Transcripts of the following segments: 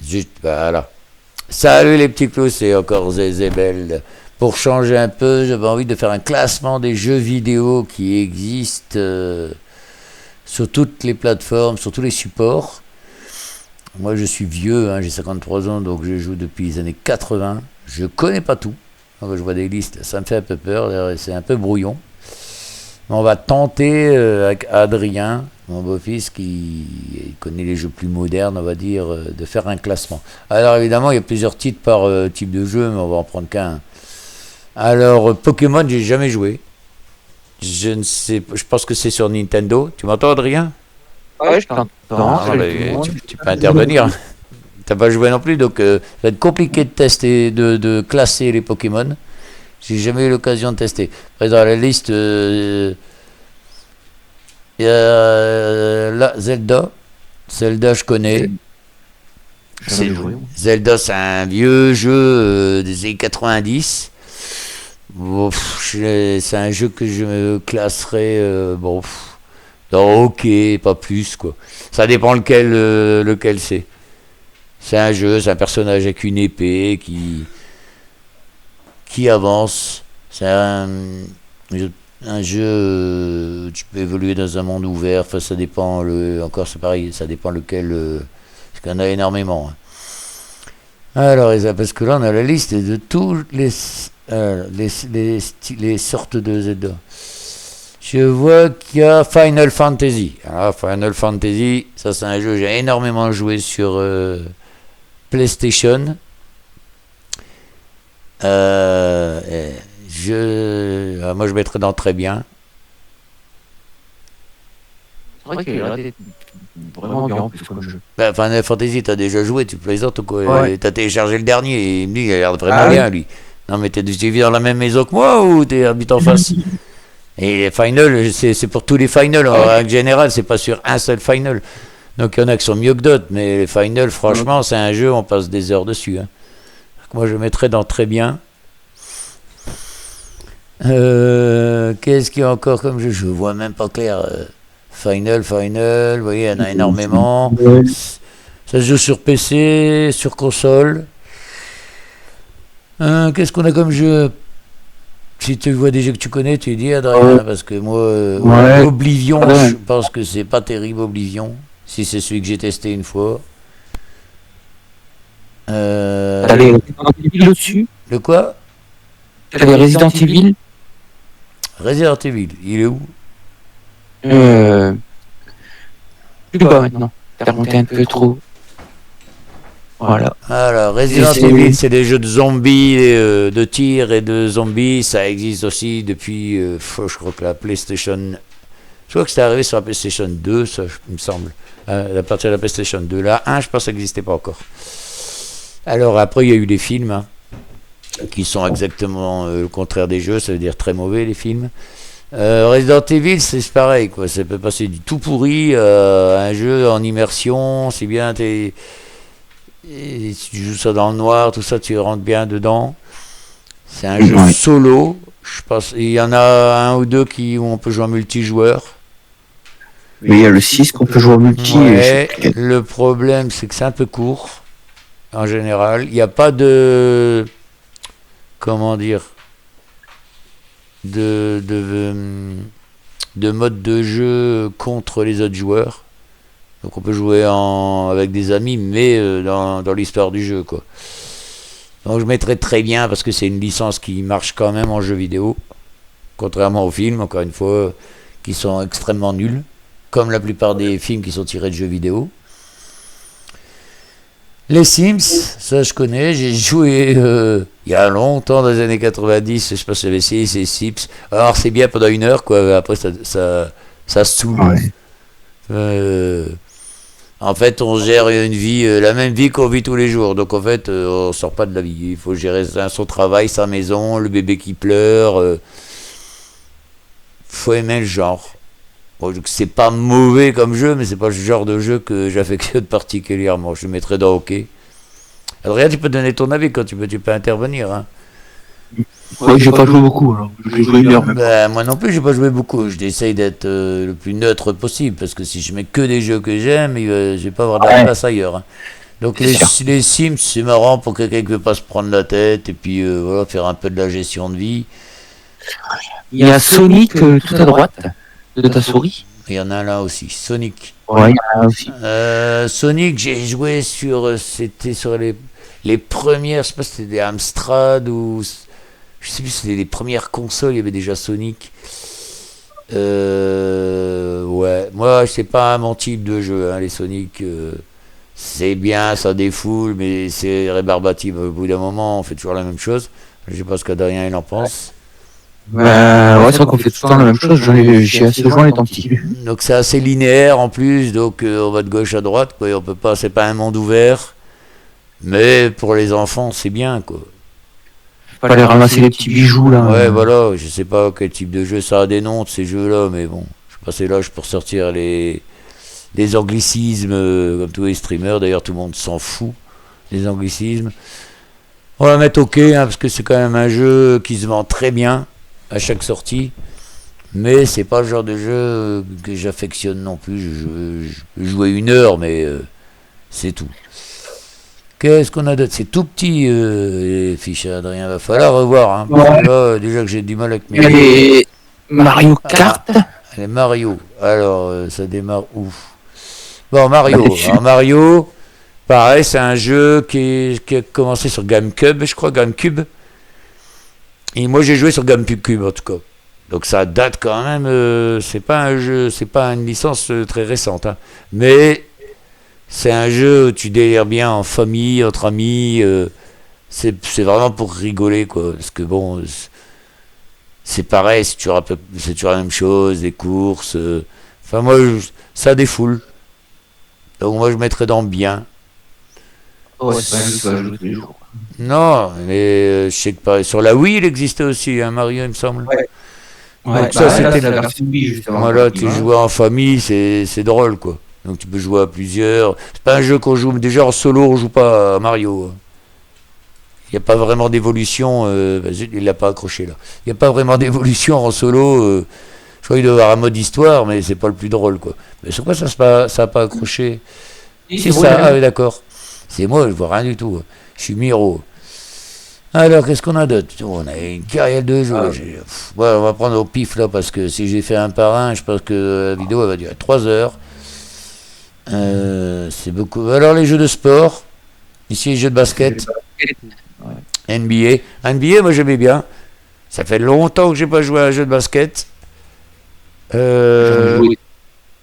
Juste, voilà. Salut les petits clous, c'est encore Zézébel. Pour changer un peu, j'avais envie de faire un classement des jeux vidéo qui existent sur toutes les plateformes, sur tous les supports. Moi, je suis vieux, hein, j'ai 53 ans, donc je joue depuis les années 80. Je connais pas tout. Quand je vois des listes, ça me fait un peu peur, c'est un peu brouillon. Mais on va tenter avec Adrien, mon beau-fils, qui connaît les jeux plus modernes, on va dire, de faire un classement. Alors évidemment, il y a plusieurs titres par type de jeu, mais on va en prendre qu'un. Alors, Pokémon, j'ai jamais joué. Je ne sais pas, je pense que c'est sur Nintendo. Tu m'entends, Adrien? Ouais, je t'entends. Ah, tu peux intervenir. T'as pas joué non plus, donc ça va être compliqué de tester, de classer les Pokémon. J'ai jamais eu l'occasion de tester. Après, dans la liste, il y a là, Zelda. Zelda, je connais. Zelda, c'est un vieux jeu des années 90. Bon, c'est un jeu que je me classerais dans OK, pas plus quoi. Ça dépend lequel c'est. C'est un jeu, c'est un personnage avec une épée qui avance. C'est un jeu où tu peux évoluer dans un monde ouvert. Enfin, ça dépend encore c'est pareil, ça dépend lequel. Parce qu'il y en a énormément. Hein. Alors, parce que là, on a la liste de tous les sortes de Zelda. Je vois qu'il y a Final Fantasy. Alors, Final Fantasy, ça c'est un jeu que j'ai énormément joué sur PlayStation. Moi je mettrais dans très bien. C'est vrai qu'il a l'air vraiment bien en plus comme jeu. Ben, Final Fantasy, t'as déjà joué, tu plaisantes ou quoi? Ouais. T'as téléchargé le dernier et il me dit il a l'air vraiment bien lui. Non mais tu vis dans la même maison que moi ou tu habites en face? Et les Final, c'est pour tous les Final. En règle générale, c'est pas sur un seul Final. Donc il y en a qui sont mieux que d'autres, mais les Final, franchement, c'est un jeu, on passe des heures dessus. Hein. Moi, je mettrais dans très bien. Qu'est-ce qu'il y a encore comme jeu? Je vois même pas clair. Final, vous voyez, il y en a énormément. Ça se joue sur PC, sur console. Qu'est-ce qu'on a comme jeu? Si tu vois des jeux que tu connais, tu dis Adrien, parce que moi, Oblivion, je pense que c'est pas terrible, Oblivion. Si c'est celui que j'ai testé une fois. T'as les Resident Evil au-dessus? Le quoi? T'as les Resident Evil? Resident Evil, il est où? Plus bas maintenant. T'as remonté un peu trop. Voilà. Alors, Resident Evil, c'est des jeux de zombies, de tir et de zombies. Ça existe aussi depuis, je crois que la PlayStation. Je crois que c'est arrivé sur la PlayStation 2, ça, il me semble. À partir de la PlayStation 2. La 1, je pense que ça n'existait pas encore. Alors, après, il y a eu des films hein, qui sont exactement le contraire des jeux, ça veut dire très mauvais, les films. Resident Evil, c'est pareil, quoi. Ça peut passer du tout pourri à un jeu en immersion, c'est bien, et si tu joues ça dans le noir, tout ça, tu rentres bien dedans. C'est un jeu solo. Je pense, il y en a un ou deux où on peut jouer en multijoueur. Mais il y a le 6 qu'on peut jouer en multi. Ouais, le problème, c'est que c'est un peu court, en général. Il n'y a pas de... Comment dire de mode de jeu contre les autres joueurs. Donc on peut jouer avec des amis, mais dans l'histoire du jeu, quoi. Donc je mettrais très bien, parce que c'est une licence qui marche quand même en jeu vidéo, contrairement aux films, encore une fois, qui sont extrêmement nuls, comme la plupart des films qui sont tirés de jeux vidéo. Les Sims, ça je connais, j'ai joué il y a longtemps, dans les années 90, je pense que j'avais essayé ces Sims. Alors c'est bien pendant 1 heure, quoi, après ça se saoule. En fait, on gère une vie, la même vie qu'on vit tous les jours. Donc en fait, on sort pas de la vie. Il faut gérer son travail, sa maison, le bébé qui pleure. Faut aimer le genre. Bon, c'est pas mauvais comme jeu, mais c'est pas le genre de jeu que j'affectionne particulièrement. Je le mettrais dans OK. Adrien, tu peux donner ton avis quand tu peux intervenir. Hein. Ouais, j'ai pas joué beaucoup, alors. J'ai joué 1 heure même. Moi non plus, j'ai pas joué beaucoup. J'essaye d'être le plus neutre possible, parce que si je mets que des jeux que j'aime, je vais pas avoir de la place ailleurs. Hein. Donc C'est sûr. les Sims, c'est marrant pour quelqu'un qui veut pas se prendre la tête et puis voilà, faire un peu de la gestion de vie. Il y a Sonic tout à droite de ta souris. Il y en a là aussi, Sonic. Ouais, il y en a aussi. Sonic, j'ai joué c'était sur les premières, je sais pas si c'était des Amstrad ou, je sais plus si c'était les premières consoles, il y avait déjà Sonic. Ouais, moi c'est pas mon type de jeu, hein, les Sonic. C'est bien, ça défoule, mais c'est rébarbatif. Au bout d'un moment, on fait toujours la même chose. Je sais pas ce qu'Adrien il en pense. Ouais, c'est vrai qu'on fait tout le temps la même chose. J'ai assez joué en étant petit. Donc c'est assez linéaire en plus, donc on va de gauche à droite, quoi. Et on peut pas, c'est pas un monde ouvert, mais pour les enfants c'est bien, quoi. Fallait ramasser les petits bijoux là. Ouais, voilà, je sais pas quel type de jeu ça a des noms de ces jeux-là, mais bon, je suis passé l'âge pour sortir les anglicismes, comme tous les streamers. D'ailleurs, tout le monde s'en fout des anglicismes. On va mettre OK, hein, parce que c'est quand même un jeu qui se vend très bien à chaque sortie. Mais c'est pas le genre de jeu que j'affectionne non plus. Je jouais 1 heure, mais c'est tout. Qu'est-ce qu'on a d'autre? C'est tout petit, les fiches, Adrien. Va falloir revoir. Hein, parce que là, déjà que j'ai du mal avec Il y a les Mario Kart. les Mario. Alors, ça démarre ouf. Bon, Mario. Bah, Alors, Mario, pareil, c'est un jeu qui a commencé sur GameCube, je crois, GameCube. Et moi, j'ai joué sur GameCube, en tout cas. Donc, ça date quand même. C'est pas un jeu, c'est pas une licence très récente. Hein. Mais c'est un jeu où tu délires bien en famille, entre amis. C'est vraiment pour rigoler, quoi. Parce que bon, c'est pareil, c'est toujours la même chose, des courses. Enfin, moi, ça défoule. Donc, moi, je mettrais dans bien. Ouais, c'est pas un jeu que tu vas jouer tous les jours. Non, mais je sais que pareil. Sur la Wii, il existait aussi un Mario, il me semble. Ouais. Donc, Ouais, ça, là, c'était. c'est la version Wii justement. Voilà, tu joues en famille, c'est drôle, quoi. Donc, tu peux jouer à plusieurs. C'est pas un jeu qu'on joue. Déjà, en solo, on joue pas à Mario. Il n'y a pas vraiment d'évolution. Il l'a pas accroché là. Il n'y a pas vraiment d'évolution en solo. Je crois qu'il doit y avoir un mode histoire, mais c'est pas le plus drôle, quoi. Mais sur quoi ça a pas accroché? C'est ça, ah oui, d'accord. C'est moi, je vois rien du tout. Je suis Miro. Alors, qu'est-ce qu'on a d'autre? On a une carrière de jeux. Ouais, on va prendre au pif là, parce que si j'ai fait un par un, je pense que la vidéo elle va durer 3 heures. C'est beaucoup. Alors, les jeux de sport. Ici, les jeux de basket. NBA. NBA, moi j'aimais bien. Ça fait longtemps que j'ai pas joué à un jeu de basket.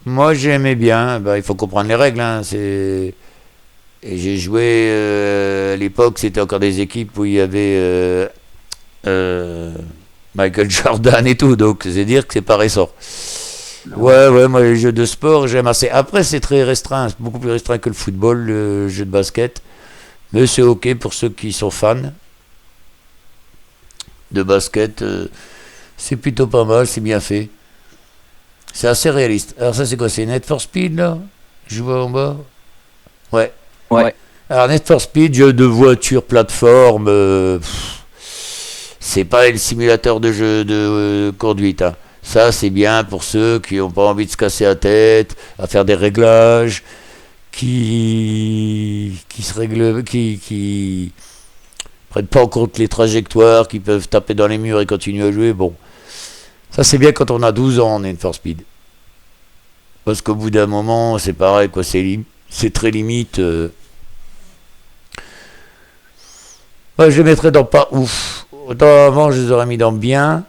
Moi j'aimais bien. Bah, il faut comprendre les règles. Hein. Et j'ai joué à l'époque, c'était encore des équipes où il y avait Michael Jordan et tout. Donc c'est dire que c'est pas récent. Ouais, moi les jeux de sport j'aime assez. Après c'est très restreint, c'est beaucoup plus restreint que le football, le jeu de basket. Mais c'est ok pour ceux qui sont fans de basket. C'est plutôt pas mal, c'est bien fait. C'est assez réaliste. Alors ça c'est quoi? C'est Need for Speed là? Je vois en bas. Ouais. Ouais. Alors Need for Speed, jeu de voiture, plateforme. C'est pas le simulateur de jeu de conduite. Hein. Ça c'est bien pour ceux qui n'ont pas envie de se casser la tête, à faire des réglages, qui se règlent, qui prennent pas en compte les trajectoires, qui peuvent taper dans les murs et continuer à jouer. Bon, ça c'est bien quand on a 12 ans en Need for Speed. Parce qu'au bout d'un moment, c'est pareil, quoi, c'est très limite. Ouais, je les mettrais dans pas ouf. Autant avant, je les aurais mis dans bien.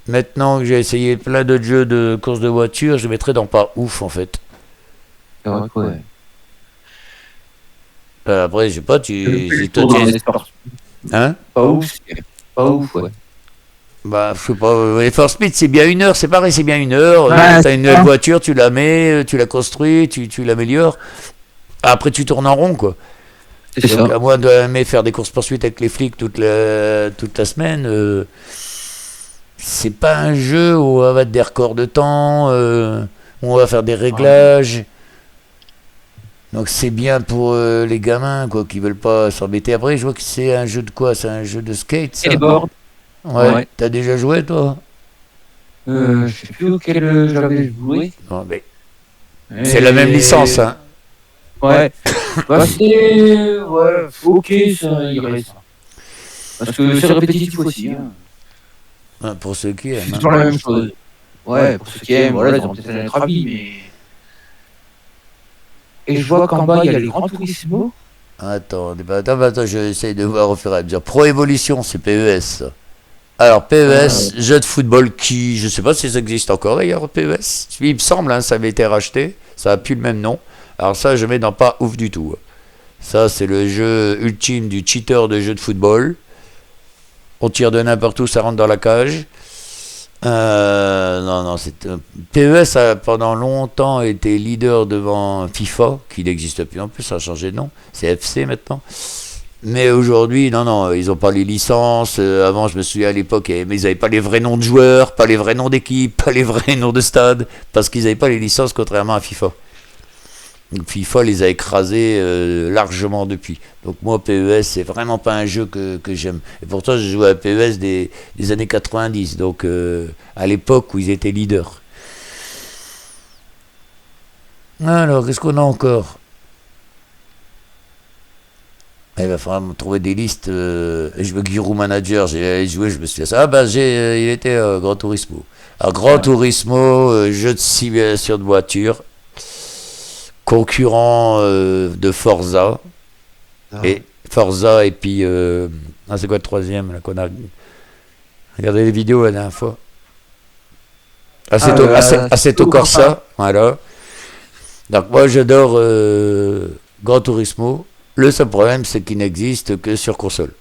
Maintenant que j'ai essayé plein d'autres jeux de course de voiture, je les mettrais dans pas ouf en fait. Ouais. Après, je sais pas, tu hein? Pas ouf. Pas ouf, ouais. Bah, je sais pas. Les For Speed, c'est bien 1 heure, c'est pareil, c'est bien 1 heure. Ouais, T'as une nouvelle voiture, tu la mets, tu la construis, tu l'améliores. Après, tu tournes en rond, quoi. C'est ça. Donc, à moi d'aimer faire des courses-poursuites avec les flics toute la semaine, c'est pas un jeu où on va mettre des records de temps, où on va faire des réglages. Donc, c'est bien pour les gamins, quoi, qui veulent pas s'embêter. Après, je vois que c'est un jeu de quoi? C'est un jeu de skate, ça? Et les boards. Ouais. T'as déjà joué, toi? Je sais plus auquel j'avais joué. Non, mais c'est la même licence, hein. Ouais. Bah, c'était. Ouais, ok, ça irait ça. Parce que c'est répétitif aussi. Hein. Hein, pour ceux qui aiment. C'est Hein. toujours la même chose. Ouais, pour ceux qui aiment, voilà, ils ont peut-être un autre avis, mais. Et je vois qu'en bas, il y a les grands Turismo. Attends, j'essaye de voir au fur et à mesure. Pro Evolution, c'est PES. Ça. Alors, PES, jeu de football qui, je sais pas si ça existe encore d'ailleurs, PES. Il me semble, hein, ça avait été racheté. Ça a plus le même nom. Alors, ça, je mets dans pas ouf du tout. Ça, c'est le jeu ultime du cheater de jeu de football. On tire de n'importe où, ça rentre dans la cage. Non, PES a pendant longtemps été leader devant FIFA, qui n'existe plus en plus, ça a changé de nom. C'est FC maintenant. Mais aujourd'hui, non, ils n'ont pas les licences. Avant, je me souviens à l'époque, mais ils n'avaient pas les vrais noms de joueurs, pas les vrais noms d'équipe, pas les vrais noms de stade, parce qu'ils n'avaient pas les licences, contrairement à FIFA. Donc FIFA les a écrasés largement depuis. Donc moi, PES, c'est vraiment pas un jeu que j'aime. Et pourtant, je jouais à PES des années 90, donc à l'époque où ils étaient leaders. Alors, qu'est-ce qu'on a encore? Il va falloir me trouver des listes. Je veux Giro Manager, j'ai joué, je me suis dit, il était Gran Turismo. Alors, Gran Turismo, jeu de simulation de voiture, concurrent de Forza. Et Forza, et puis. C'est quoi le troisième là, qu'on a regardé les vidéos la dernière fois? Assetto Corsa, voilà. Donc, moi, j'adore Gran Turismo. Le seul problème, c'est qu'il n'existe que sur console.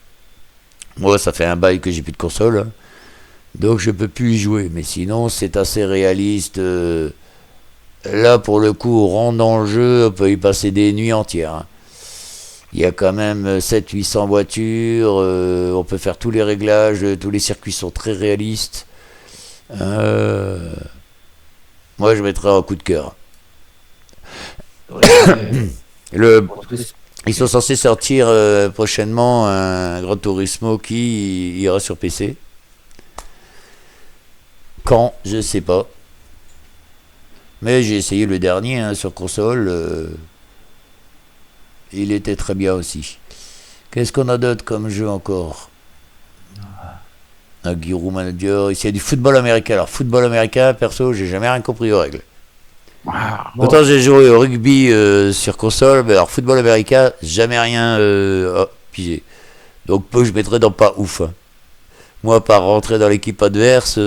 Moi, ça fait un bail que j'ai plus de console, hein. Donc je peux plus y jouer. Mais sinon, c'est assez réaliste. Là, pour le coup, on rentre dans le jeu, on peut y passer des nuits entières. Hein. Il y a quand même 700-800 voitures, on peut faire tous les réglages, tous les circuits sont très réalistes. Moi, je mettrais un coup de cœur. Ils sont censés sortir prochainement un Gran Turismo qui ira sur PC. Quand, je sais pas. Mais j'ai essayé le dernier hein, sur console. Il était très bien aussi. Qu'est-ce qu'on a d'autre comme jeu encore? Un Giro Manager. Ici, il y a du football américain. Alors, football américain, perso, j'ai jamais rien compris aux règles. Autant j'ai joué au rugby sur console, mais alors football américain, jamais rien pigé. Donc peu je mettrais dans pas ouf. Hein. Moi, par rentrer dans l'équipe adverse,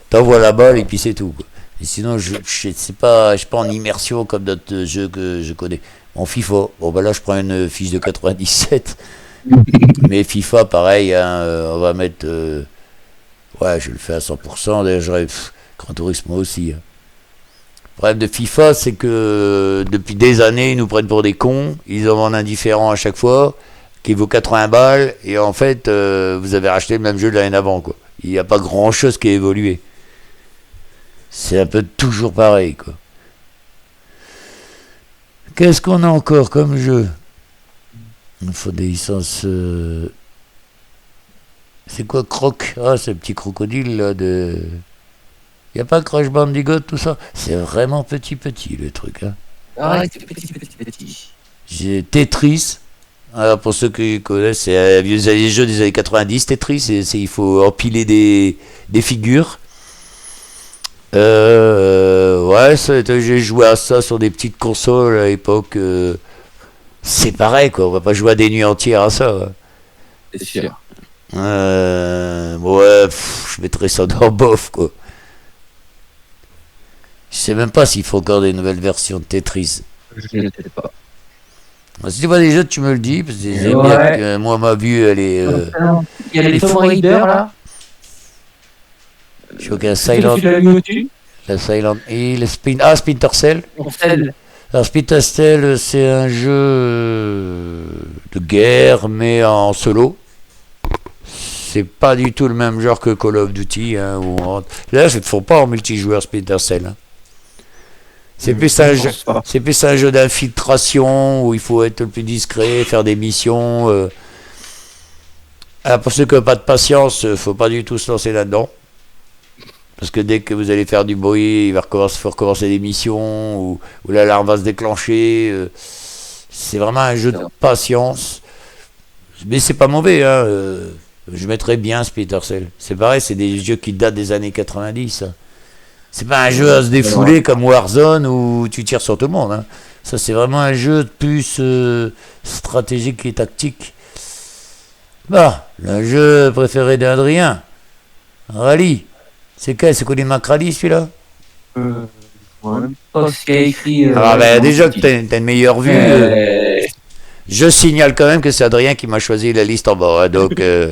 t'envoies la balle et puis c'est tout. Quoi. Et sinon, je suis pas en immersion comme d'autres jeux que je connais. En FIFA, bon bah là je prends une fiche de 97. Mais FIFA, pareil, hein, on va mettre... ouais, je le fais à 100%. D'ailleurs, j'aurais... Gran Turismo aussi. Hein. Le problème de FIFA, c'est que depuis des années, ils nous prennent pour des cons. Ils en vendent un différent à chaque fois, qui vaut 80 balles. Et en fait, vous avez racheté le même jeu de l'année d'avant. Quoi. Il n'y a pas grand-chose qui a évolué. C'est un peu toujours pareil. Quoi. Qu'est-ce qu'on a encore comme jeu? Il faut des licences... C'est quoi Croc? Ah, c'est le petit crocodile là de... Y a pas Crash Bandicoot, tout ça? C'est vraiment petit le truc. Hein. Ah, c'est petit. J'ai Tetris. Alors pour ceux qui connaissent, c'est un vieux jeu des années 90, Tetris. Il faut empiler des figures. Ouais, j'ai joué à ça sur des petites consoles à l'époque. C'est pareil, quoi. On va pas jouer à des nuits entières à ça. Ouais. C'est sûr. Ouais, je mettrais ça dans bof, quoi. Je sais même pas s'il faut encore des nouvelles versions de Tetris. Je ne sais pas. Si tu vois des jeux, tu me le dis, parce que j'aime bien que moi, ma vue, elle est... Il y a les Tomb Raider, là. Je vois qu'il y a Silent Hill, Splinter Cell. Alors Splinter Cell, c'est un jeu de guerre, mais en solo. C'est pas du tout le même genre que Call of Duty. Hein, là, ils ne font pas en multijoueur Splinter Cell. Hein. C'est plus un jeu d'infiltration où il faut être le plus discret, faire des missions. Alors pour ceux qui n'ont pas de patience, il ne faut pas du tout se lancer là-dedans. Parce que dès que vous allez faire du bruit, il va recommencer des missions, ou l'alarme va se déclencher. C'est vraiment un jeu de patience. Mais c'est pas mauvais, hein. Je mettrais bien Splinter Cell. C'est pareil, c'est des jeux qui datent des années 90. Hein. C'est pas un jeu à se défouler comme Warzone où tu tires sur tout le monde. Hein. Ça, c'est vraiment un jeu de plus stratégique et tactique. Bah, le jeu préféré d'Adrien. Rally. C'est quel? C'est Colin McRae celui-là? Ouais, même pas ce qu'il a écrit. Ah bah déjà que t'as une meilleure vue. Je signale quand même que c'est Adrien qui m'a choisi la liste en bas. Hein, donc, je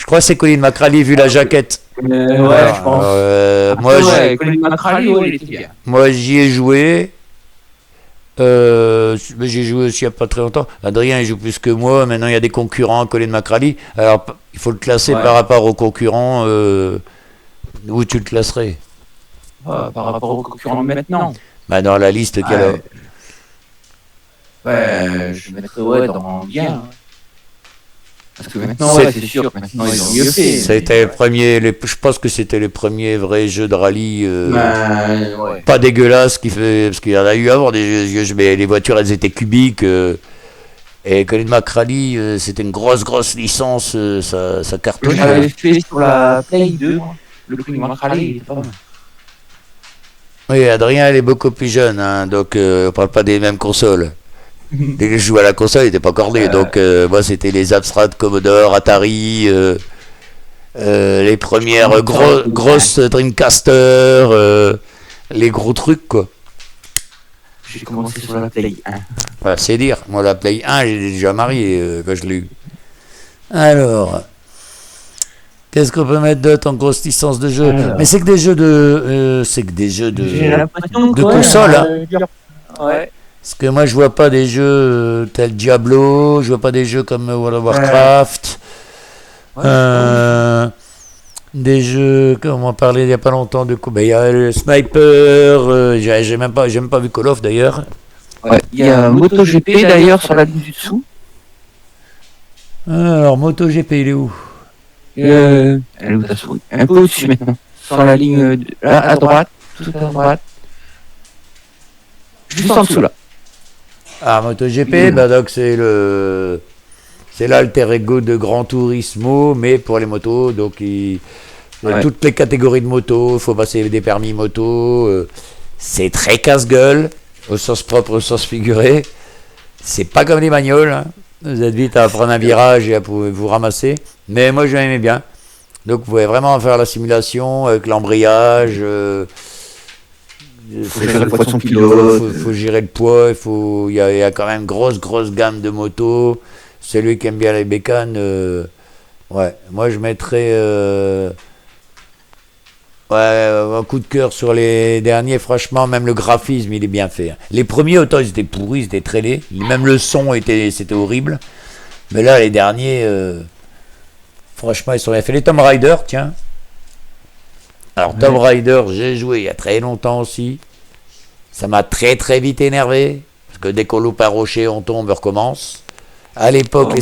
crois que c'est Colin McRae vu la jaquette. Ouais, Alors, je pense. Colin McRae, ouais, il était bien. moi, j'y ai joué. Mais j'ai joué aussi il n'y a pas très longtemps. Adrien il joue plus que moi. Maintenant il y a des concurrents, Colin McRae. Alors il faut le classer par rapport aux concurrents. Où tu le classerais? Par rapport aux concurrents maintenant. Bah, dans la liste qu'il y a là. Ouais, je mettrais dans bien. Hein. Parce que maintenant, c'est sûr que maintenant ils ont mieux fait. C'était le premier, je pense que c'était les premiers vrais jeux de rallye. Ouais. Pas dégueulasse parce qu'il y en a eu avant des jeux, mais les voitures elles étaient cubiques. Et Colin McRae, c'était une grosse licence, ça cartonnait. J'avais fait sur la Play 2, moi. Le Colin McRae, il était pas mal. Oui, Adrien, il est beaucoup plus jeune, hein, donc on parle pas des mêmes consoles. Dès que je jouais à la console, il n'était pas cordé. Donc, moi, c'était les Amstrad, Commodore, Atari, les premières grosses Dreamcaster, les gros trucs, quoi. J'ai commencé sur la Play 1. Voilà, c'est dire. Moi, la Play 1, j'ai déjà marié quand je l'ai eu. Alors, qu'est-ce qu'on peut mettre d'autre en grosse licence de jeu? Mais c'est que des jeux de. J'ai l'impression de console, hein. Ouais. Parce que moi, je vois pas des jeux tels Diablo, je vois pas des jeux comme World of Warcraft, des jeux, comme on parlait il y a pas longtemps, de coup, il y a le Sniper, j'ai même pas vu Call of d'ailleurs. Ouais. Il y a MotoGP d'ailleurs sur la ligne du dessous. Alors, MotoGP, il est où? Elle est où ta souris? Un peu au-dessus maintenant. Sur la ligne à droite, tout à droite. Juste en dessous là. Ah, MotoGP, donc c'est l'alter ego de Gran Turismo, mais pour les motos, donc il y a toutes les catégories de motos, il faut passer des permis moto, c'est très casse-gueule, au sens propre, au sens figuré, c'est pas comme les bagnoles, hein. Vous êtes vite à prendre un virage et à vous ramasser, mais moi je l'aimais bien, donc vous pouvez vraiment faire la simulation avec l'embrayage, faut gérer le poids de son pilote. Faut gérer le poids, il y a quand même grosse gamme de motos. Celui qui aime bien les bécanes, ouais, moi je mettrais un coup de cœur sur les derniers. Franchement, même le graphisme il est bien fait. Hein. Les premiers autant ils étaient pourris, ils étaient très laids. Même le son c'était horrible. Mais là les derniers, franchement ils sont bien faits. Les Tomb Raider, tiens. Alors Tomb Raider, j'ai joué il y a très longtemps aussi. Ça m'a très vite énervé. Parce que dès qu'on loupe un rocher, on tombe, on recommence. À l'époque,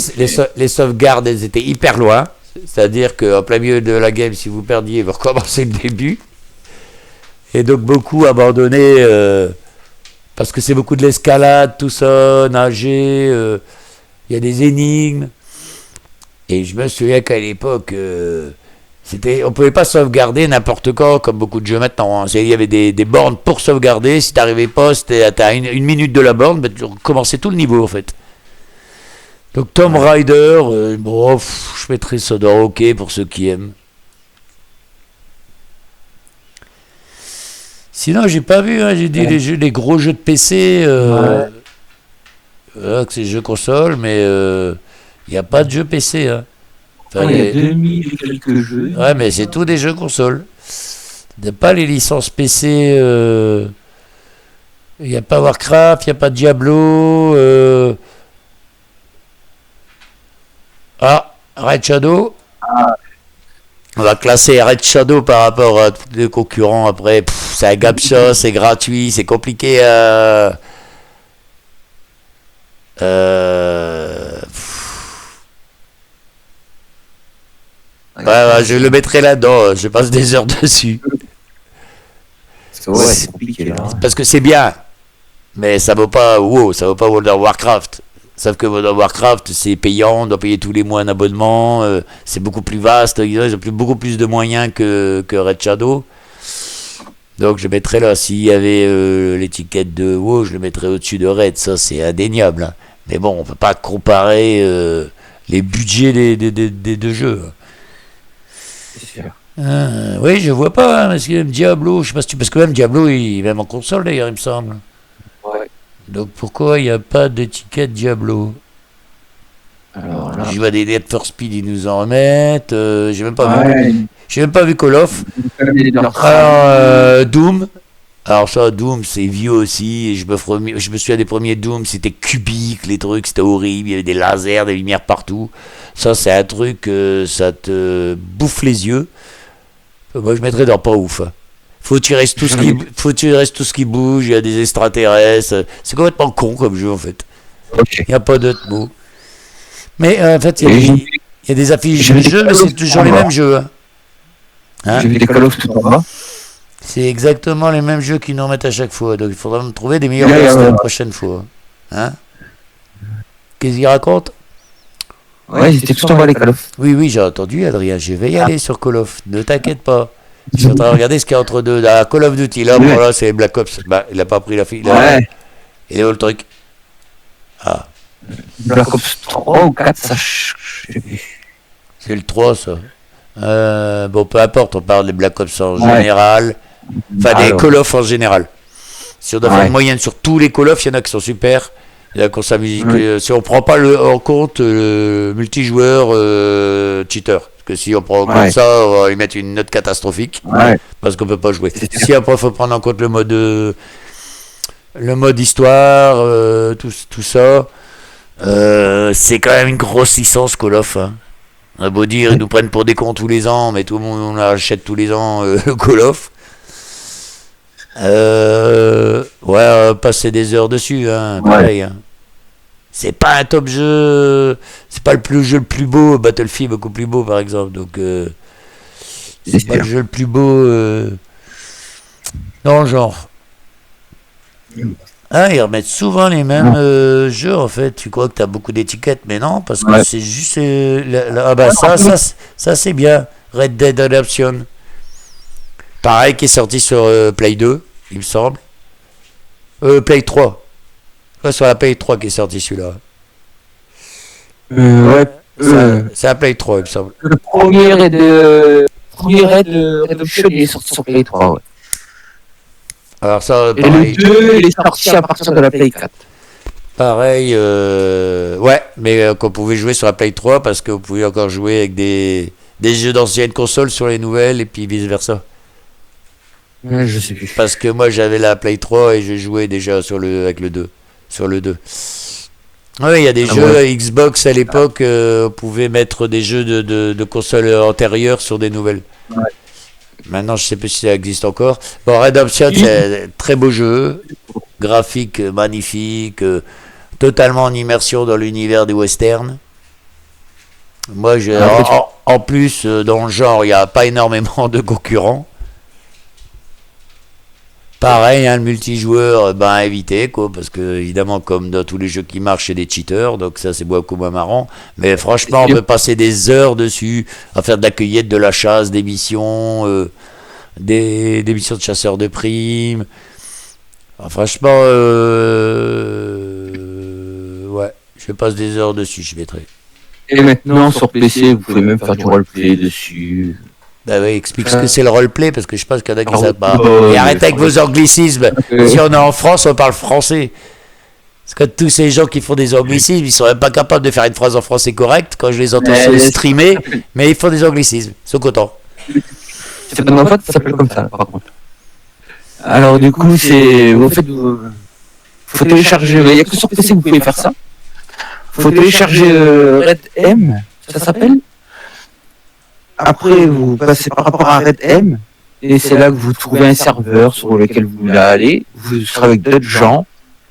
les sauvegardes, elles étaient hyper loin. C'est-à-dire qu'en plein milieu de la game, si vous perdiez, vous recommencez le début. Et donc beaucoup abandonné parce que c'est beaucoup de l'escalade, tout ça, nager, il y a des énigmes. Et je me souviens qu'à l'époque... on pouvait pas sauvegarder n'importe quand, comme beaucoup de jeux maintenant. Hein. Il y avait des bornes pour sauvegarder. Si t'arrivais pas, c'était à une minute de la borne, tu recommençais tout le niveau en fait. Donc Tomb Raider, je mettrais ça dans OK pour ceux qui aiment. Sinon, j'ai pas vu, hein, j'ai dit les gros jeux de PC, que c'est jeux console, mais il n'y a pas de jeux PC. Hein. Enfin, il y a 2000 et quelques jeux. Ouais, mais c'est tout des jeux console. Il n'y a pas les licences PC. Il n'y a pas Warcraft, il n'y a pas Diablo. Red Shadow. On va classer Red Shadow par rapport à tous les concurrents. Après, c'est un gapshot, c'est gratuit, c'est compliqué à... je le mettrai là-dedans, je passe des heures dessus. Ouais, c'est compliqué là. Parce que c'est bien. Mais ça vaut pas WoW, ça vaut pas World of Warcraft. Sauf que World of Warcraft, c'est payant, on doit payer tous les mois un abonnement, c'est beaucoup plus vaste, ils ont beaucoup plus de moyens que Red Shadow. Donc je mettrais là, s'il y avait l'étiquette de WoW, je le mettrais au-dessus de Red, ça c'est indéniable. Hein. Mais bon, on peut pas comparer les budgets des deux jeux. C'est sûr. Oui, je vois pas, hein, parce que même Diablo, je sais pas si tu... Parce que même Diablo, même en console d'ailleurs, il me semble. Ouais. Donc pourquoi il n'y a pas d'étiquette Diablo? Alors là, Je vois des Need for Speed, ils nous en remettent. J'ai même pas ouais, vu. J'ai même pas vu Call of. Alors, Doom. Alors ça, Doom, c'est vieux aussi. Et je me souviens des premiers Doom, c'était cubique, les trucs, c'était horrible. Il y avait des lasers, des lumières partout. Ça, c'est un truc, ça te bouffe les yeux. Moi, je mettrais dans pas ouf. Hein. Faut tirer tout ce qui bouge. Il y a des extraterrestres. C'est complètement con comme jeu en fait. ok. Il n'y a pas d'autre mot. Mais en fait, Et il y a des affiches de jeux, mais c'est toujours les mêmes jeux. Hein. Hein? J'ai vu des Call of tout en bas. C'est exactement les mêmes jeux qu'ils nous remettent à chaque fois. Donc il faudra me trouver des meilleurs Ouais, tests ouais, la ouais. prochaine fois. Hein? Qu'est-ce qu'il raconte? Ouais, ils étaient tout en bas les Call of. Oui, oui, j'ai entendu, Adrien. Je vais y aller sur Call of. Ne t'inquiète pas. Je suis en train de regarder ce qu'il y a entre deux. Là, Call of Duty, là, Ouais. voilà, c'est Black Ops. Bah, il a pas pris la fille. Ouais. Il est où le truc? Ah, Black Ops 3 ou 4, ça. c'est le 3, ça. Bon, peu importe, on parle des Black Ops en Ouais. général. Enfin, des Alors. Call of en général. Si on doit faire Ouais. une moyenne sur tous les Call of, il y en a qui sont super. Il y en a qui s'amuse. Ouais. Si on prend pas en compte multijoueur cheater. Parce que si on prend en compte Ouais. ça, on va y mettre une note catastrophique. Ouais. Parce qu'on peut pas jouer. C'est Si après, il faut prendre en compte le mode histoire, tout ça. C'est quand même une grosse licence Call of. Hein. On a beau dire, ils nous prennent pour des cons tous les ans, mais tout le monde on achète tous les ans le Call of. Ouais, on va passer des heures dessus, hein, pareil. Hein. C'est pas un top jeu, c'est pas jeu le plus beau, Battlefield beaucoup plus beau par exemple, donc c'est pas le jeu le plus beau dans le genre. Ah, ils remettent souvent les mêmes jeux en fait. Tu crois que t'as beaucoup d'étiquettes, mais non, parce que Ouais. c'est juste. Ah bah ça c'est bien. Red Dead Redemption. Pareil, qui est sorti sur Play 2, il me semble. Play 3. Ouais, sur la Play 3 qui est sorti celui-là. Ouais. C'est la Play 3, il me semble. Le premier Red Redemption, il est sorti sur Play 3, ouais. Alors ça, Et pareil. le 2, il est sorti à partir de la Play 4. Pareil, ouais, mais qu'on pouvait jouer sur la Play 3 parce que vous pouvez encore jouer avec des jeux d'anciennes consoles sur les nouvelles et puis vice versa. Ouais, je sais plus. Parce que moi j'avais la Play 3 et je jouais déjà avec le 2. Sur le 2. Oui, il y a des jeux ouais. Xbox à l'époque, on pouvait mettre des jeux de consoles antérieures sur des nouvelles. Ouais. Maintenant, je sais pas si ça existe encore. Bon, Redemption, c'est un très beau jeu. Graphique magnifique. Totalement en immersion dans l'univers des westerns. Moi, en plus, dans le genre, il n'y a pas énormément de concurrents. Pareil, hein, le multijoueur, ben à éviter, quoi, parce que évidemment, comme dans tous les jeux qui marchent, c'est des cheaters, donc ça c'est beaucoup moins marrant. Mais franchement, on peut passer des heures dessus à faire de la cueillette, de la chasse, des missions, des missions de chasseurs de primes. Alors, franchement, ouais, je passe des heures dessus, je mettrai. Et maintenant, sur PC, vous pouvez même faire du roleplay dessus. Bah oui, explique ce que c'est le roleplay, parce que je pense qu'il y en a qui Alors, savent pas. bah, Et arrêtez avec mais- vos anglicismes. Si on est en France, on parle français. Parce que tous ces gens qui font des anglicismes, ils sont même pas capables de faire une phrase en français correcte quand je les entends se streamer, mais ils font des anglicismes. Ils sont contents. C'est pas en fait, ça s'appelle comme ça, par contre. Alors, du coup, c'est. Au fait, faut télécharger. Il n'y a que sur PC que vous pouvez faire ça. Faut télécharger Red M, ça s'appelle. Après, vous passez par rapport à Red M, et c'est là que vous trouvez un serveur sur lequel vous voulez aller. Vous serez avec d'autres gens,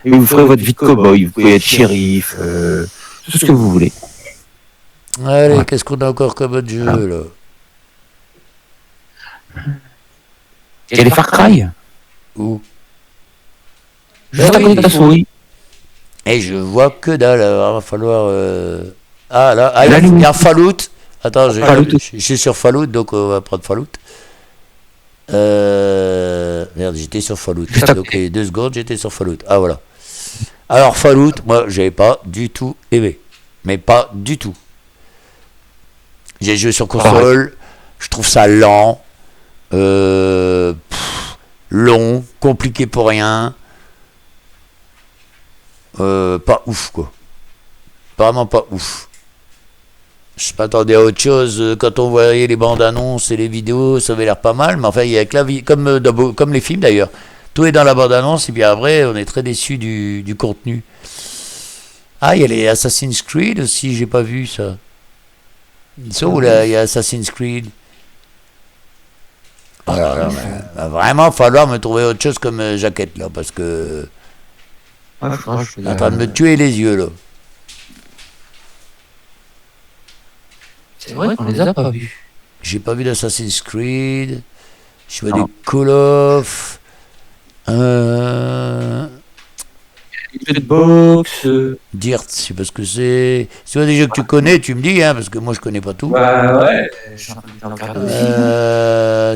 et vous ferez votre vie de cow-boy. Vous pouvez être shérif, tout ce que vous voulez. Allez, Ouais. qu'est-ce qu'on a encore comme autre jeu, là? Il y a les Far Cry. Où? Juste à côté de ta souris. Et je vois que dalle, alors il va falloir... Ah là, Là, il y a nous- Fallout. Attends, Fallout. je suis sur Fallout, donc on va prendre Fallout. Merde, j'étais sur Fallout. Juste à Donc, 2 secondes, j'étais sur Fallout. Ah voilà. Alors Fallout, moi, j'avais pas du tout aimé. Mais pas du tout. J'ai joué sur console, je trouve ça lent, long, compliqué pour rien. Pas ouf, quoi. Vraiment pas ouf. Je m'attendais à autre chose. Quand on voyait les bandes annonces et les vidéos, ça avait l'air pas mal. Mais enfin, il y a que la vie, comme les films d'ailleurs. Tout est dans la bande annonce et puis après, on est très déçu du contenu. Ah, il y a les Assassin's Creed aussi, j'ai pas vu ça. Ils sont où là, il y a Assassin's Creed. Alors là, va vraiment falloir me trouver autre chose comme jaquette là, parce que Ouais, je je suis en train de me tuer les yeux là. C'est vrai qu'on les a pas vus. J'ai pas vu d'Assassin's Creed. Je vois des Call of. Jeux de boxe. Dirt, je sais pas ce que c'est. Si tu vois des jeux que tu connais, tu me dis, hein, parce que moi je connais pas tout. Ouais. Je suis en train de regarder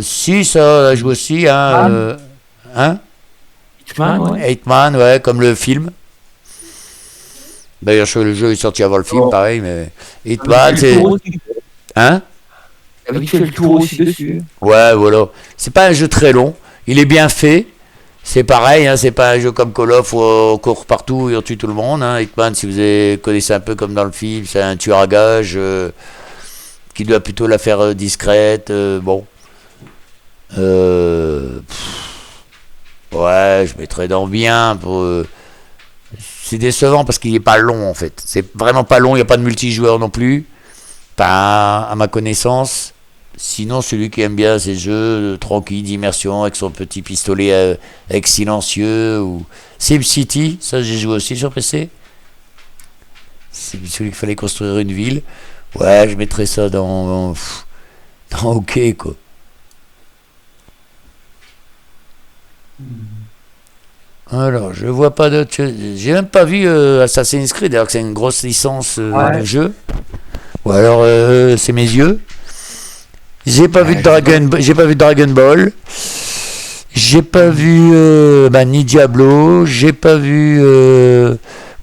aussi. Si, ça joue aussi, hein. Hein? Hitman, ouais. 8 ouais, comme le film. D'ailleurs, le jeu est sorti avant le film, pareil, mais 8 c'est. Hein? T'as vite fait le tour aussi dessus. Ouais, voilà. C'est pas un jeu très long. Il est bien fait. C'est pareil, hein, c'est pas un jeu comme Call of où on court partout et on tue tout le monde. Hein. Hitman, si vous connaissez un peu comme dans le film, c'est un tueur à gages qui doit plutôt la faire discrète. Bon. Ouais, je mettrais dans bien. C'est décevant parce qu'il n'est pas long en fait. C'est vraiment pas long, il n'y a pas de multijoueur non plus. Pas à ma connaissance. Sinon, celui qui aime bien ces jeux tranquilles d'immersion avec son petit pistolet avec silencieux ou SimCity, ça j'ai joué aussi sur PC. C'est celui qu'il fallait construire une ville. Ouais, je mettrais ça dans OK quoi. Alors, je vois pas d'autres choses. J'ai même pas vu Assassin's Creed, alors que c'est une grosse licence de jeu. Ou alors c'est mes yeux. J'ai pas vu de Dragon Ball. J'ai pas vu ni Diablo. J'ai pas vu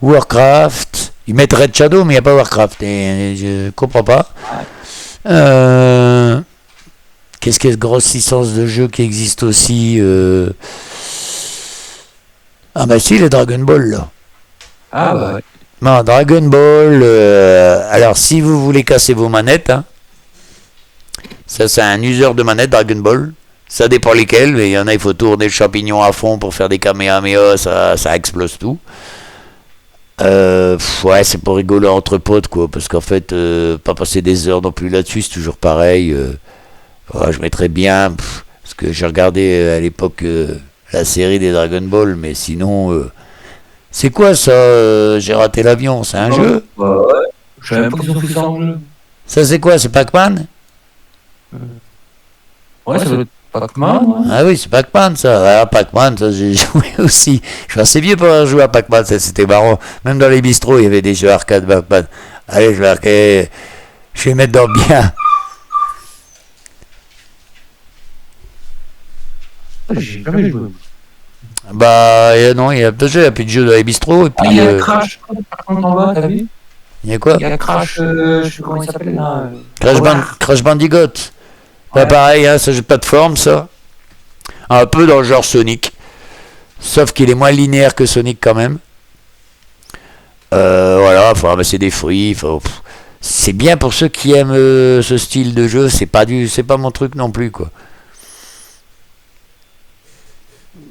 Warcraft. Ils mettent Red Shadow, mais il n'y a pas Warcraft. Et je comprends pas. Qu'est-ce qu'il y a de grosse licence de jeu qui existe aussi Ah bah si, les Dragon Ball là. Ah bah ouais. Non, Dragon Ball. Alors si vous voulez casser vos manettes, hein, ça c'est un useur de manettes Dragon Ball. Ça dépend lesquels, mais il y en a, il faut tourner le champignon à fond pour faire des kamehameha, ça explose tout. Ouais, c'est pour rigoler entre potes quoi, parce qu'en fait, pas passer des heures non plus là-dessus, c'est toujours pareil. Ouais, je mettrais bien, parce que j'ai regardé à l'époque la série des Dragon Ball, mais sinon, c'est quoi ça J'ai raté l'avion, c'est un jeu Bah ouais. Je savais même pas qu'ils ont fait ça en jeu. Ça c'est quoi C'est Pac-Man Ouais, ça doit être Pac-Man. Ouais. Ah oui, c'est Pac-Man ça. Ah, Pac-Man, ça j'ai joué aussi. Je suis assez vieux pour avoir joué à Pac-Man, ça c'était marrant. Même dans les bistrots, il y avait des jeux arcade Pac-Man. Allez, je vais mettre dans bien. J'ai jamais joué. Bah non, il y a deux jeux, il y a plus de jeux dans les bistrots. Et puis, Il y a Crash, par contre, en bas, t'as vu? il y a quoi Il y a Crash, je sais plus comment il s'appelle là. Crash Bandicoot. Bah, Ouais. pareil, hein, ça jeu de plateforme, ça. Un peu dans le genre Sonic. Sauf qu'il est moins linéaire que Sonic quand même. Voilà, faut ramasser des fruits. C'est bien pour ceux qui aiment ce style de jeu. C'est pas mon truc non plus, quoi.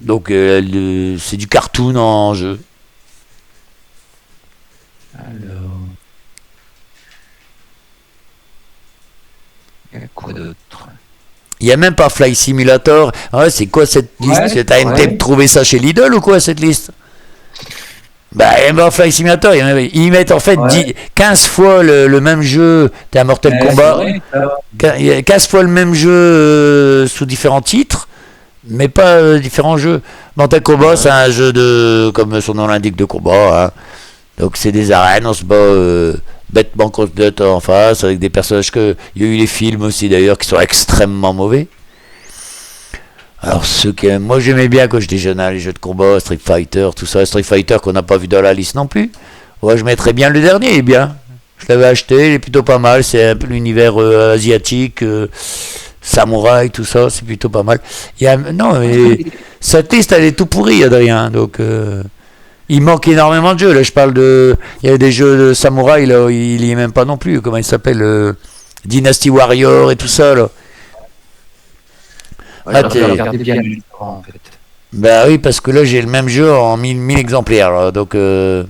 Donc c'est du cartoon en jeu. Alors. Il y a quoi d'autre? Il n'y a même pas Fly Simulator. Ah, c'est quoi cette liste? Ouais, T'as ouais. de trouver ça chez Lidl ou quoi cette liste? Bah, il y a même pas Fly Simulator. Ils mettent en fait Ouais. 15 fois le même jeu. T'as Mortal Kombat. C'est vrai, ça. 15 fois le même jeu sous différents titres. mais pas différents jeux. Mortal Kombat, c'est un jeu de, comme son nom l'indique, de combat. Hein. Donc c'est des arènes, on se bat bêtement contre d'autres en face, avec des personnages que... Il y a eu les films aussi d'ailleurs qui sont extrêmement mauvais. Alors moi j'aimais bien quand j'étais jeune, hein, les jeux de combat, Street Fighter, tout ça. Street Fighter qu'on n'a pas vu dans la liste non plus. Ouais, je mettrais bien le dernier, il est bien. Je l'avais acheté, il est plutôt pas mal. C'est un peu l'univers asiatique, samouraï, tout ça, c'est plutôt pas mal. Non, mais cette liste elle est tout pourrie, Adrien. Donc il manque énormément de jeux. Là, je parle de. Il y a des jeux de samouraï, là, il y est même pas non plus. Comment il s'appelle Dynasty Warrior et tout ça, là. Ouais, regardez bien les différents, en fait. Bah oui, parce que là j'ai le même jeu en 1000 exemplaires, là, donc je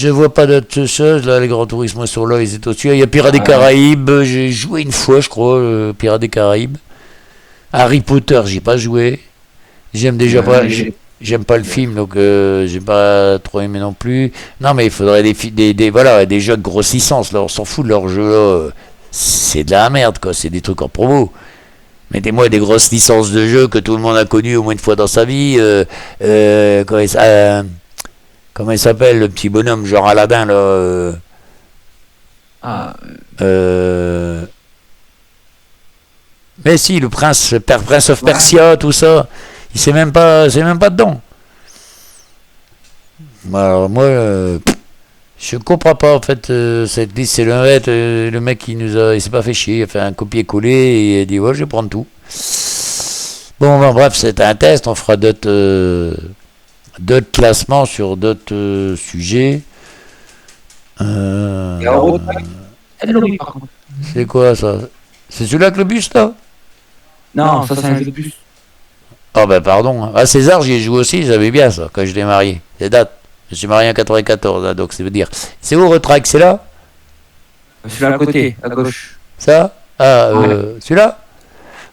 vois pas d'autres choses. Là, les Grands Turismo sont là, ils étaient au-dessus. Il y a Pirates des Caraïbes, j'ai joué une fois, je crois, Pirates des Caraïbes. Harry Potter, j'ai pas joué. J'aime déjà pas. J'aime pas le film, donc j'ai pas trop aimé non plus. Non, mais il faudrait voilà, des jeux de grosse licence, là, on s'en fout de leurs jeux, là. C'est de la merde, quoi, c'est des trucs en promo. Mettez-moi des grosses licences de jeux que tout le monde a connues au moins une fois dans sa vie. Comment il s'appelle, le petit bonhomme, genre Aladdin, là Mais si, le Prince of Persia, tout ça, c'est même pas dedans. Alors moi, je comprends pas en fait cette liste. C'est le mec qui il s'est pas fait chier, il a fait un copier-coller et il a dit ouais, je vais prendre tout. Bon, ben, bref, c'est un test. On fera d'autres classements sur d'autres sujets. C'est quoi ça? C'est celui-là avec le bus là? Non, ça c'est un jeu de bus. Oh ben pardon. Ah, César, j'y ai joué aussi, j'avais bien ça quand j'étais marié. C'est date. Je suis marié en 94, hein, donc ça veut dire. C'est où Retrack? C'est là? Celui-là à côté, à gauche. Ça? Ah, celui-là?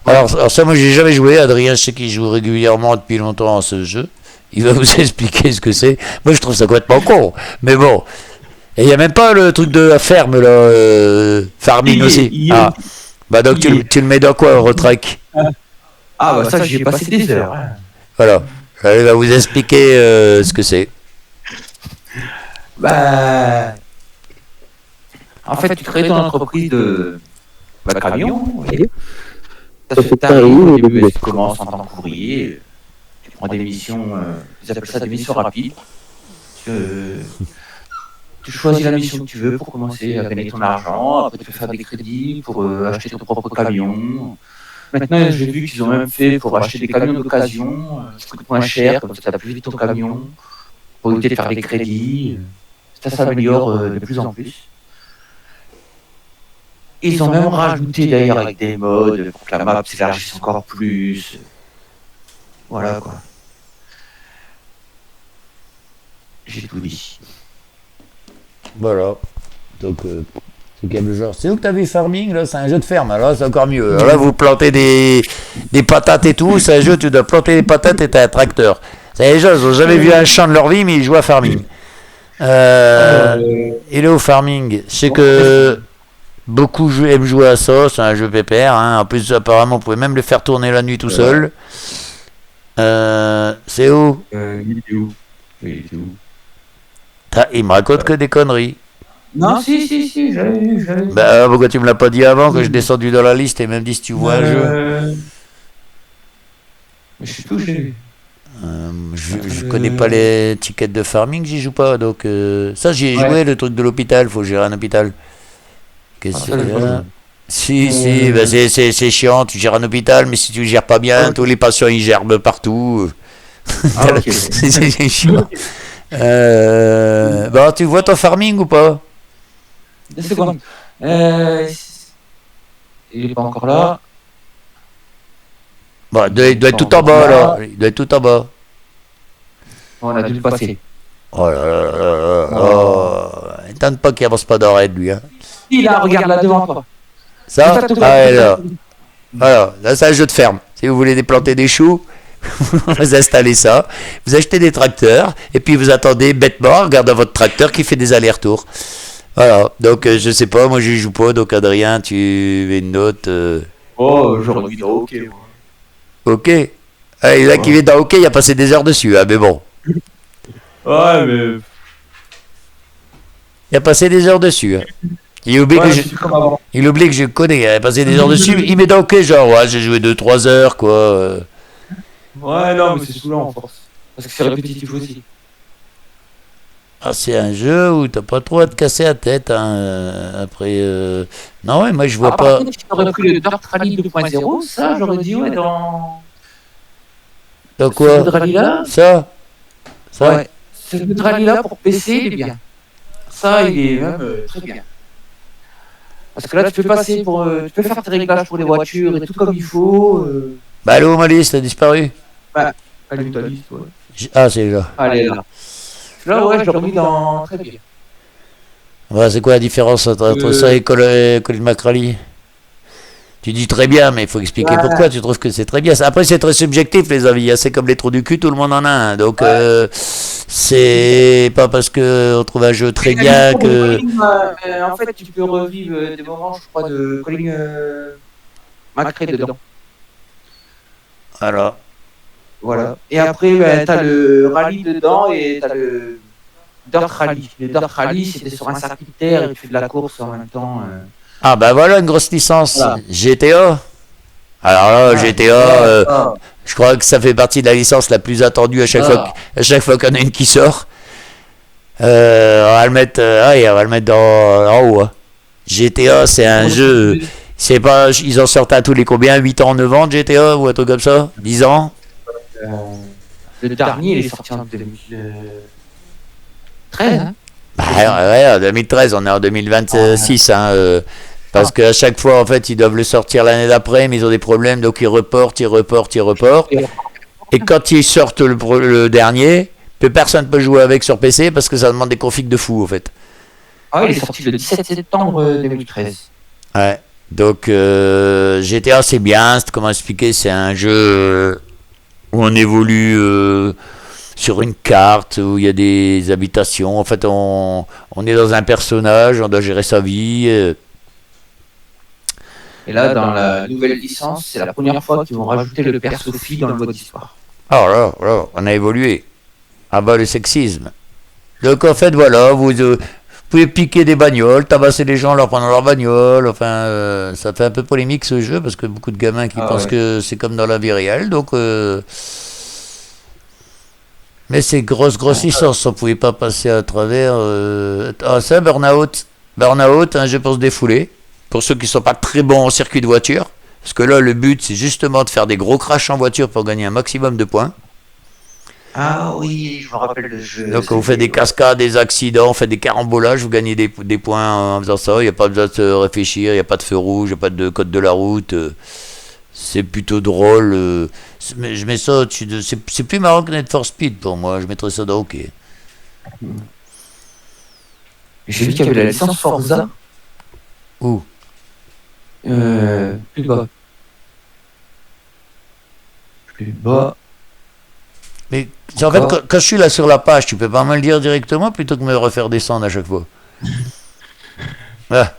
Alors ça, moi j'ai jamais joué. Adrien, je sais qu'il joue régulièrement depuis longtemps à ce jeu. Il va vous expliquer ce que c'est. Moi je trouve ça complètement con. Mais bon. Et il n'y a même pas le truc de la ferme, là, farming aussi. Ah. Bah donc tu le mets dans quoi, Retrack? Ah bah ça, j'y ai passé des heures. Hein. Voilà. Il va vous expliquer ce que c'est. Bah, en fait, tu crées ton entreprise de camion, vous voyez. T'arrives au début, tu commences en tant qu'ouvrier, tu prends des missions, ils appellent ça des missions rapides. Tu choisis la mission que tu veux pour commencer à gagner ton argent, après tu peux faire des crédits pour acheter ton propre camion. Maintenant, j'ai vu qu'ils ont même fait pour acheter des camions d'occasion, ça coûte moins cher, comme ça tu as plus vite ton camion, pour éviter de faire des crédits. Ça s'améliore de plus en plus. Ils ont même rajouté d'ailleurs avec des modes pour que la map s'élargisse encore plus. Voilà quoi. J'ai tout dit. Voilà. Donc, c'est quel genre? C'est où que t'as vu Farming là? C'est un jeu de ferme, alors c'est encore mieux. Alors là, vous plantez des patates et tout. C'est un jeu où tu dois planter des patates et t'as un tracteur. C'est les gens, ils n'ont jamais vu un champ de leur vie, mais ils jouent à Farming. Hello Farming, je sais que beaucoup aiment jouer à ça, c'est un jeu pépère, hein. En plus apparemment vous pouvez même le faire tourner la nuit tout seul. C'est où? Il est où? Il me raconte que des conneries. Non, si, j'avais vu. Bah pourquoi tu me l'as pas dit avant que je descendu dans la liste et même dit si tu vois un jeu? Mais je suis touché. Je connais pas les tickets de Farming, j'y joue pas, donc ça j'y ai joué, le truc de l'hôpital, faut gérer un hôpital. Qu'est-ce que c'est? Bah, c'est chiant, tu gères un hôpital, mais si tu le gères pas bien, tous les patients ils gerbent partout. C'est chiant. Bon, tu vois ton Farming ou pas? 2 secondes. Il est pas encore là. Bon, il doit être tout en bas là. Il doit être tout en bas. On a dû le passer. Oh là là là là. Oh. Il tente pas qu'il avance pas d'oreille lui. Hein. Il a, regarde là devant toi. Ça? Ah là. Voilà, là c'est un jeu de ferme. Si vous voulez déplanter des choux, vous installez ça, vous achetez des tracteurs, et puis vous attendez bêtement, regardez votre tracteur qui fait des allers-retours. Voilà, donc je sais pas, moi je joue pas, donc Adrien, tu mets une note. Oh, j'aurais dit ok. Ok. Ah, et là qui vient dans OK, il a passé des heures dessus, hein, mais bon. Ouais, mais. Il a passé des heures dessus. Hein. Il oublie, Ouais, que je, c'est plus comme avant. il oublie que je connais. Il a passé des heures dessus. Il met dans OK, genre, ouais, j'ai joué 2-3 heures, quoi. Ouais, non, mais c'est saoulant en force. Parce que c'est répétitif aussi. Ah, c'est un jeu où t'as pas trop à te casser la tête. Hein, après. Non, ouais, moi je vois Ah, pas. par contre, si t'aurais pris le Dirt Rally 2.0, ça, j'aurais dit, ouais, dans. Dans Ce jeu de quoi rallye-là. Ça Ouais. Ce jeu de rallye-là pour PC, il est bien. Ça, il est même très bien. Parce que là, tu peux passer pour. Tu peux faire tes réglages pour les voitures et tout comme il faut. Bah, allô, ma liste a disparu. Bah, allume ta liste, ouais. Ah, c'est là. Allez, là. Là, ouais, je l'aurais mis dans. Très bien. Ouais, c'est quoi la différence entre ça et Colin McRae? Tu dis très bien, mais il faut expliquer Ouais. pourquoi tu trouves que c'est très bien. Après, c'est très subjectif, les avis. Hein. C'est comme les trous du cul, tout le monde en a un. Donc, c'est pas parce qu'on trouve un jeu très bien que. En fait, tu peux revivre des moments, je crois, de Colin McRae dedans. Alors. Voilà. Et après, ben, t'as le rallye dedans et t'as le Dirt Rally. Le Dirt Rally, c'était sur un circuit de terre et tu fais de la course en même temps. Ah, bah voilà une grosse licence. Voilà. GTA. Alors là, GTA, je crois que ça fait partie de la licence la plus attendue à chaque fois qu'on a une qui sort. On va le mettre, on va le mettre en haut. Hein. GTA, c'est un jeu. C'est pas, ils en sortent à tous les combien 8 ans, 9 ans de GTA ou un truc comme ça 10 ans Le dernier, il est sorti en 2013. Hein. Bah, ouais, en 2013, on est en 2026. Hein, parce qu'à chaque fois, en fait, ils doivent le sortir l'année d'après, mais ils ont des problèmes, donc ils reportent. Et quand ils sortent le dernier, plus personne peut jouer avec sur PC parce que ça demande des configs de fou, en fait. Ah, il est sorti le 17 septembre 2013. Ouais. Donc, GTA, c'est bien. Comment expliquer? C'est un jeu où on évolue sur une carte, où il y a des habitations. En fait, on est dans un personnage, on doit gérer sa vie. Et là, dans la nouvelle licence, c'est la première fois qu'ils vont rajouter le perso fille dans le mode histoire. Alors là, on a évolué. Ah bah, le sexisme. Donc, en fait, voilà, vous pouvez piquer des bagnoles, tabasser les gens en leur prenant leur bagnole. Enfin, ça fait un peu polémique ce jeu parce que beaucoup de gamins qui pensent que c'est comme dans la vie réelle. Donc, mais c'est grosse licence, on pouvait pas passer à travers. Ah, ça, Burnout. Burnout, un jeu pour se défouler. Pour ceux qui sont pas très bons en circuit de voiture. Parce que là, le but, c'est justement de faire des gros crashs en voiture pour gagner un maximum de points. Ah oui, je me rappelle le jeu. Donc, vous faites des cascades, des accidents, vous faites des carambolages, vous gagnez des points en faisant ça. Il n'y a pas besoin de se réfléchir, il n'y a pas de feu rouge, il n'y a pas de code de la route. C'est plutôt drôle. Je mets ça au-dessus de. C'est plus marrant que Need for Speed pour moi. Je mettrais ça dans OK. J'ai vu qu'il y avait la licence Forza. Où Plus bas. Plus bas. Mais en fait, quand je suis là sur la page, tu peux pas me le dire directement plutôt que me refaire descendre à chaque fois. Ah.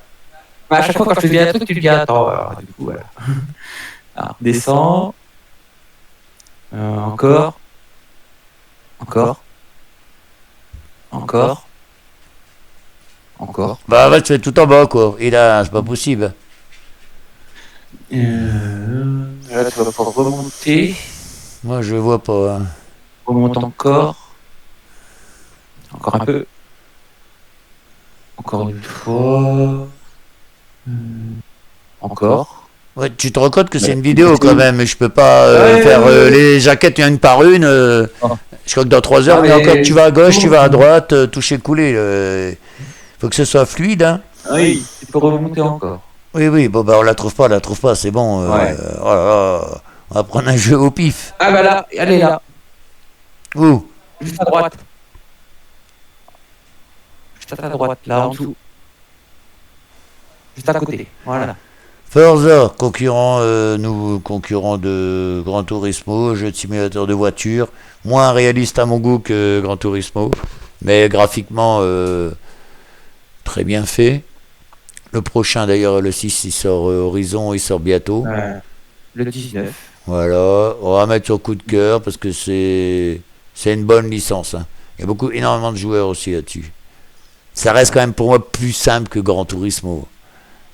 Bah, à chaque fois quand je te dis un truc, tu te dis attends. Alors, du coup, voilà. Alors, descends. Encore. Bah, en fait, tu fais tout en bas, quoi. Et là, c'est pas possible. Là, tu vas pouvoir remonter. Moi, je vois pas. Hein. Remonte encore. Encore un peu. Encore une fois. Encore. Ouais, tu te rends compte que c'est une vidéo quand même. Je peux pas faire les jaquettes une par une. Je crois que dans 3 heures, mais encore, tu vas à gauche, tu vas à droite, toucher, couler. Faut que ce soit fluide. Hein. Oui, tu peux remonter encore. Oui, bon, bah, on la trouve pas, c'est bon. Oh là là, on va prendre un jeu au pif. Ah bah là, elle est là. Où Juste à droite. Juste à ta droite, là en dessous. Juste à côté, voilà. Forza, concurrent de Gran Turismo, jeu de simulateur de voiture, moins réaliste à mon goût que Gran Turismo, mais graphiquement très bien fait. Le prochain d'ailleurs, le 6, il sort Horizon, il sort bientôt. Le 19. Voilà, on va mettre sur coup de cœur parce que c'est une bonne licence, hein. Il y a énormément de joueurs aussi là-dessus. Ça reste quand même pour moi plus simple que Gran Turismo.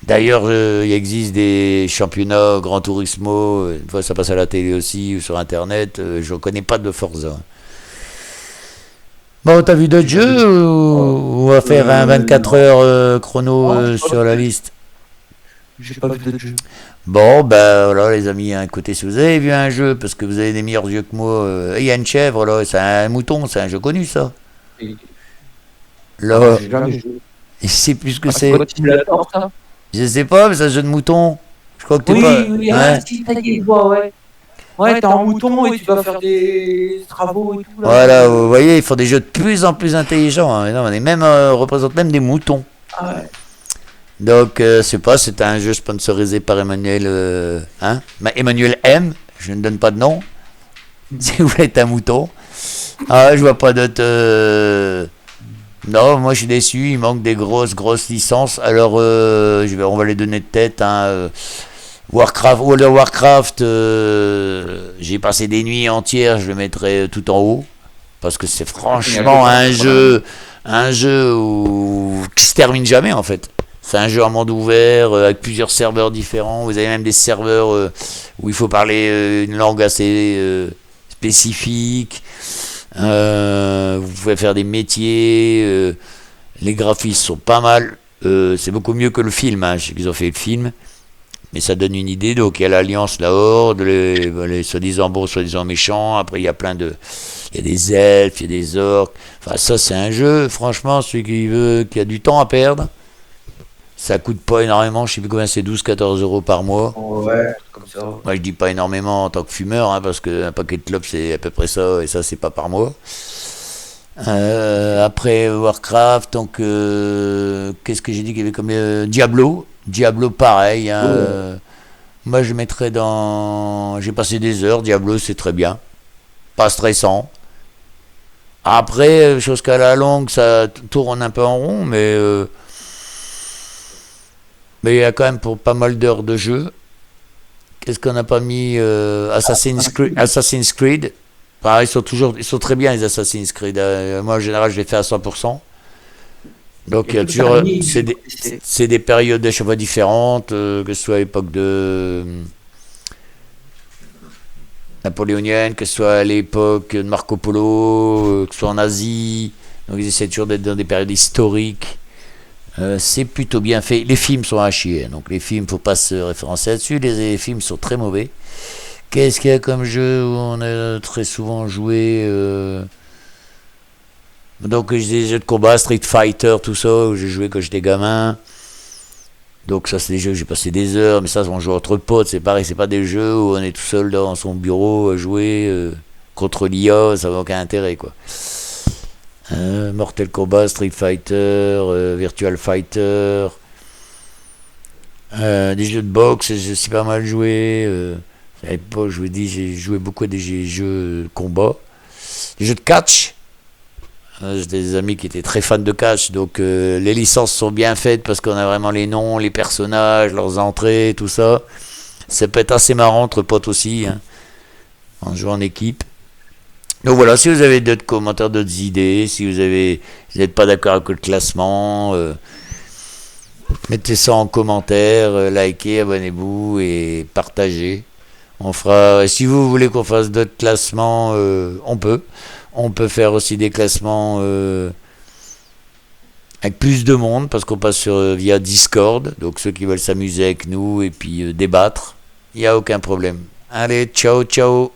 D'ailleurs, il existe des championnats Gran Turismo, une fois ça passe à la télé aussi ou sur internet, je ne connais pas de Forza. Bon, t'as vu d'autres jeux ou on va faire un 24 heures chrono sur la liste? J'ai pas vu d'autres jeux. Bon, ben voilà les amis, hein, écoutez, si vous avez vu un jeu, parce que vous avez des meilleurs yeux que moi, il y a une chèvre là, c'est un mouton, c'est un jeu connu ça. Et- Là, J'ai jamais joué. je sais plus ce que Ah, c'est. c'est quoi, Simulator, ça? Je sais pas, mais c'est un jeu de mouton. Je crois que t'es Oui, pas. oui, Ouais. si, ça y est, je vois, ouais. Ouais, t'es un mouton et tu dois faire des travaux et tout, là. Voilà, vous voyez, ils font des jeux de plus en plus intelligents, hein. Non, on est même, représente même des moutons. Ah ouais. Donc, c'est pas, c'est un jeu sponsorisé par Emmanuel, Emmanuel M. Je ne donne pas de nom. Si vous voulez être un mouton. Ah, je vois pas d'autres. Non, moi je suis déçu. Il manque des grosses licences. Alors, on va les donner de tête, hein. World of Warcraft, j'ai passé des nuits entières. Je le mettrai tout en haut parce que c'est franchement un jeu qui se termine jamais en fait. C'est un jeu en monde ouvert avec plusieurs serveurs différents. Vous avez même des serveurs où il faut parler une langue assez spécifique. Vous pouvez faire des métiers. Les graphismes sont pas mal. C'est beaucoup mieux que le film, hein. Je sais qu'ils ont fait le film. Mais ça donne une idée. Donc il y a l'Alliance, la Horde, les soi-disant bons, soi-disant méchants. Après il y a il y a des elfes, il y a des orques. Enfin ça c'est un jeu. Franchement, celui qui a du temps à perdre. Ça coûte pas énormément, je sais plus combien c'est, 12-14 euros par mois. Ouais, comme ça. Moi je dis pas énormément en tant que fumeur, hein, parce qu'un paquet de clopes c'est à peu près ça, et ça c'est pas par mois. Après Warcraft, donc qu'est-ce que j'ai dit qu'il y avait comme Diablo. Diablo pareil, hein, moi je mettrais dans. J'ai passé des heures, Diablo c'est très bien. Pas stressant. Après, chose qu'à la longue, ça tourne un peu en rond, mais il y a quand même pour pas mal d'heures de jeu. Qu'est-ce qu'on n'a pas mis Assassin's Creed. Pareil, ils sont très bien les Assassin's Creed. Moi en général je les fais à 100%. Donc il y a toujours, c'est des périodes de chaque fois différentes, que ce soit à l'époque de napoléonienne, que ce soit à l'époque de Marco Polo, que ce soit en Asie. Donc ils essaient toujours d'être dans des périodes historiques. C'est plutôt bien fait. Les films sont à chier, donc les films, faut pas se référencer là-dessus. Les films sont très mauvais. Qu'est-ce qu'il y a comme jeu où on a très souvent joué Donc j'ai des jeux de combat, Street Fighter, tout ça, où j'ai joué quand j'étais gamin. Donc ça c'est des jeux que j'ai passé des heures, mais ça on joue entre potes, c'est pareil, c'est pas des jeux où on est tout seul dans son bureau à jouer contre l'IA, ça n'a aucun intérêt quoi. Mortal Kombat, Street Fighter, Virtual Fighter, des jeux de boxe, j'ai pas mal joué. À l'époque, je vous dis, j'ai joué beaucoup à des jeux de combat, des jeux de catch. J'ai des amis qui étaient très fans de catch, donc les licences sont bien faites parce qu'on a vraiment les noms, les personnages, leurs entrées, tout ça. Ça peut être assez marrant entre potes aussi, hein, en jouant en équipe. Donc voilà, si vous avez d'autres commentaires, d'autres idées, si vous n'êtes pas d'accord avec le classement, mettez ça en commentaire, likez, abonnez-vous et partagez. On fera. Si vous voulez qu'on fasse d'autres classements, on peut. On peut faire aussi des classements avec plus de monde parce qu'on passe via Discord. Donc ceux qui veulent s'amuser avec nous et puis débattre, il n'y a aucun problème. Allez, ciao, ciao.